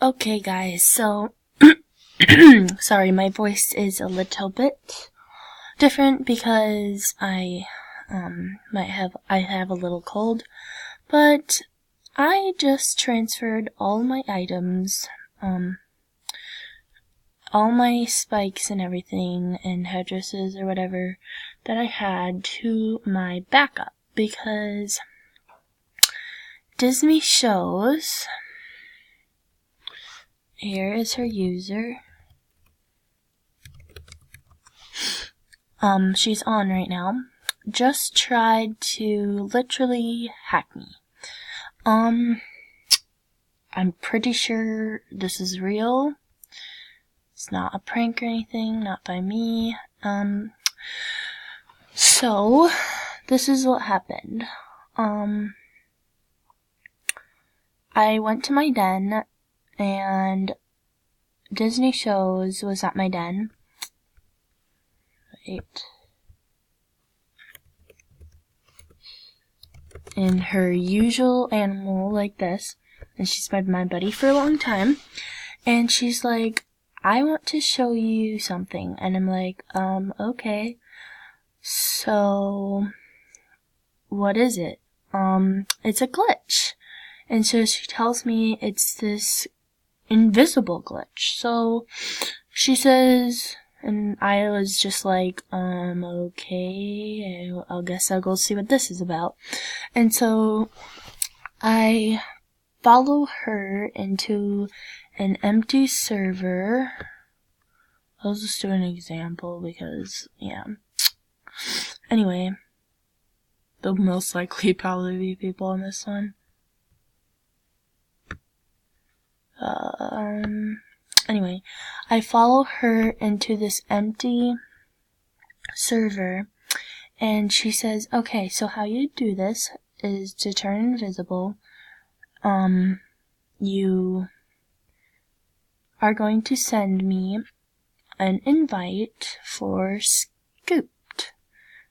Okay, guys, so sorry, my voice is a little bit different because I have a little cold, but I just transferred all my items, all my spikes and everything and headdresses or whatever that I had to my backup because Disney shows. Here is her user. She's on right now. Just tried to literally hack me. I'm pretty sure this is real. It's not a prank or anything, not by me. So this is what happened. I went to my den and Disney Shows was at my den. In her usual animal like this, and she's been my buddy for a long time, and she's like, I want to show you something, and I'm like, okay, so what is it? It's a glitch. And so she tells me it's this invisible glitch. So she says, and I was just like, okay, I guess I'll go see what this is about. And so I follow her into an empty server. I'll just do an example because, yeah. Anyway, there'll most likely probably be people on this one. Anyway, I follow her into this empty server, and she says, okay, so how you do this is to turn invisible. You are going to send me an invite for Scooped.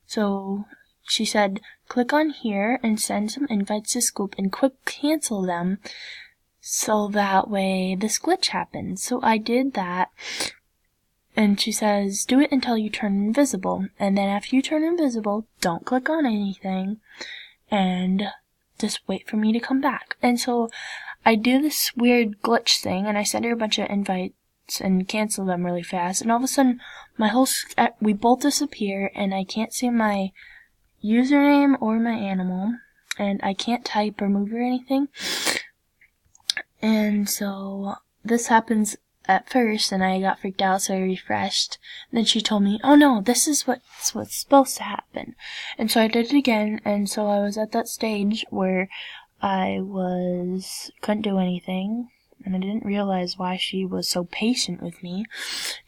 So she said, click on here and send some invites to Scoop and quick cancel them so that way this glitch happens. So I did that, and she says, do it until you turn invisible, and then after you turn invisible, don't click on anything, and just wait for me to come back. And so I do this weird glitch thing, and I send her a bunch of invites and cancel them really fast, and all of a sudden, we both disappear, and I can't see my username or my animal, and I can't type or move or anything. And so this happens at first, and I got freaked out, so I refreshed. And then she told me, oh no, this is what's supposed to happen. And so I did it again, and so I was at that stage where I couldn't do anything, and I didn't realize why she was so patient with me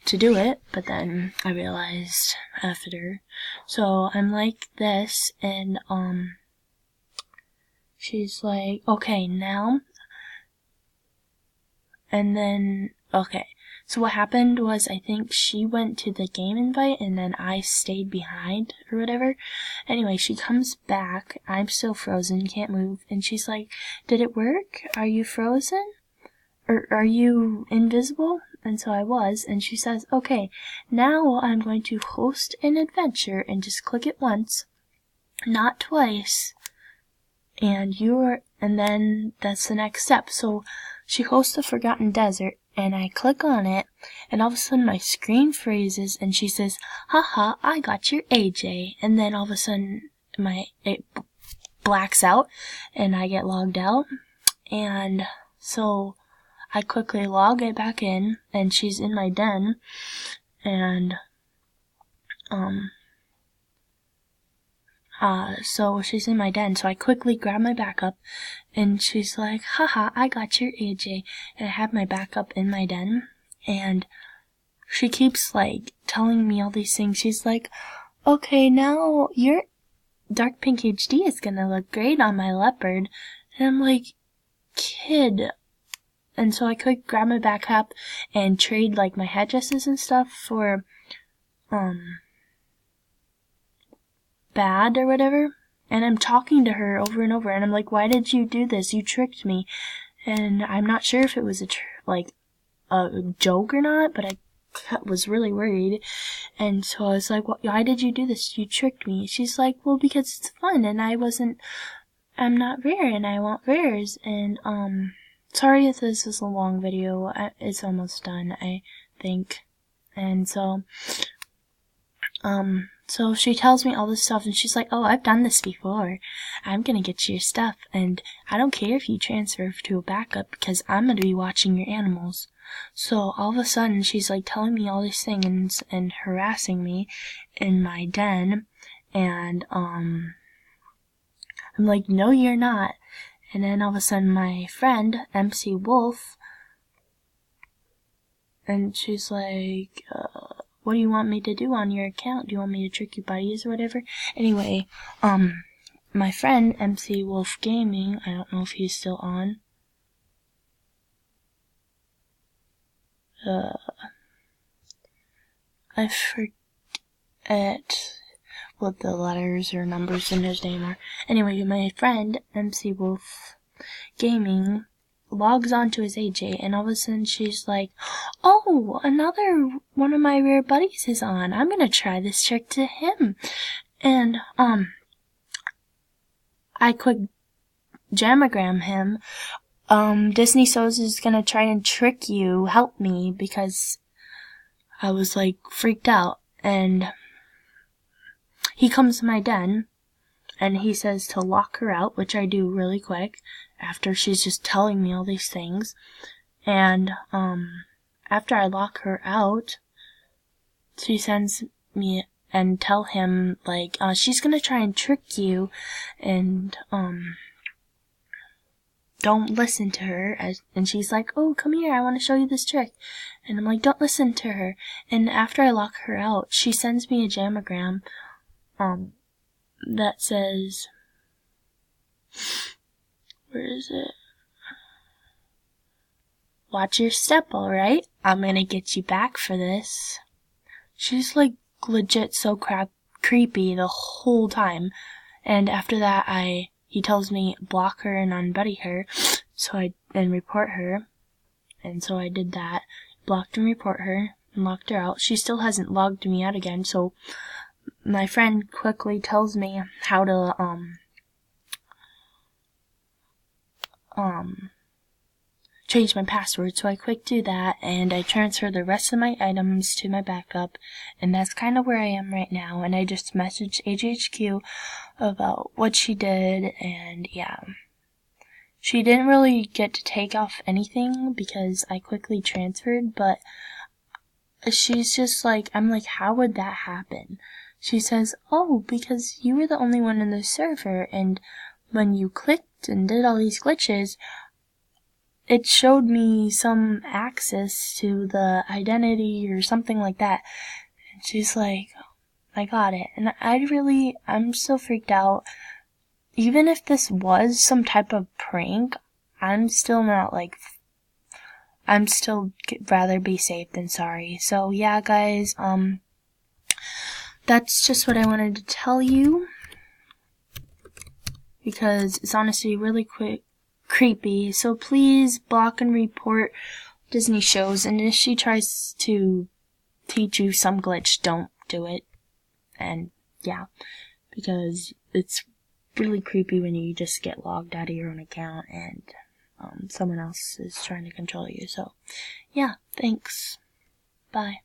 to do it, but then I realized after. So I'm like this, and she's like, okay, now. And then, okay, so what happened was I think she went to the game invite and then I stayed behind or whatever. Anyway, she comes back, I'm still frozen, can't move, and she's like, did it work? Are you frozen? Or are you invisible? And so I was, and she says, okay, now I'm going to host an adventure and just click it once, not twice, and then that's the next step. So she hosts a Forgotten Desert, and I click on it, and all of a sudden my screen freezes, and she says, haha, I got your AJ, and then all of a sudden it blacks out, and I get logged out, and so I quickly log it back in, and she's in my den, and, so she's in my den, so I quickly grab my backup, and she's like, haha, I got your AJ, and I have my backup in my den, and she keeps, like, telling me all these things. She's like, okay, now your Dark Pink HD is gonna look great on my leopard, and I'm like, kid. And so I could grab my backup and trade, like, my headdresses and stuff for, bad or whatever, and I'm talking to her over and over, and I'm like, why did you do this? You tricked me. and I'm not sure if it was a joke or not, but I was really worried, and so I was like, why did you do this? You tricked me. She's like, well, because it's fun, and I'm not rare, and I want rares, and sorry if this is a long video. It's almost done, I think. And so she tells me all this stuff, and she's like, oh, I've done this before. I'm gonna get you your stuff, and I don't care if you transfer to a backup, because I'm gonna be watching your animals. So all of a sudden, she's like telling me all these things and harassing me in my den, and I'm like, no, you're not. And then all of a sudden, my friend, MC Wolf, and she's like, what do you want me to do on your account? Do you want me to trick your buddies or whatever? Anyway, my friend, MC Wolf Gaming, I don't know if he's still on. I forget what the letters or numbers in his name are. Anyway, my friend, MC Wolf Gaming, logs onto his AJ, and all of a sudden she's like, oh, another one of my rare buddies is on. I'm gonna try this trick to him. And, I quick jamagram him. Disney So's is gonna try and trick you, help me, because I was like freaked out. And he comes to my den, and he says to lock her out, which I do really quick after she's just telling me all these things. And after I lock her out, she sends me and tell him like she's gonna try and trick you, and don't listen to her. And she's like, oh, come here, I want to show you this trick. And I'm like, don't listen to her. And after I lock her out, she sends me a jamagram that says, where is it? Watch your step, alright? I'm gonna get you back for this. She's like legit so creepy the whole time. And after that, he tells me block her and unbuddy her, and report her. And so I did that. Blocked and report her and locked her out. She still hasn't logged me out again, so my friend quickly tells me how to change my password, so I quick do that, and I transfer the rest of my items to my backup, and that's kind of where I am right now. And I just messaged AJHQ about what she did, and yeah. She didn't really get to take off anything because I quickly transferred, but she's just like, I'm like, how would that happen? She says, oh, because you were the only one in the server, and when you clicked and did all these glitches, it showed me some access to the identity or something like that. And she's like, I got it. And I'm so freaked out. Even if this was some type of prank, I'm still rather be safe than sorry. So yeah, guys, that's just what I wanted to tell you, because it's honestly really creepy. So please block and report Disney shows, and if she tries to teach you some glitch, don't do it. And yeah, because it's really creepy when you just get logged out of your own account and someone else is trying to control you. So yeah, thanks. Bye.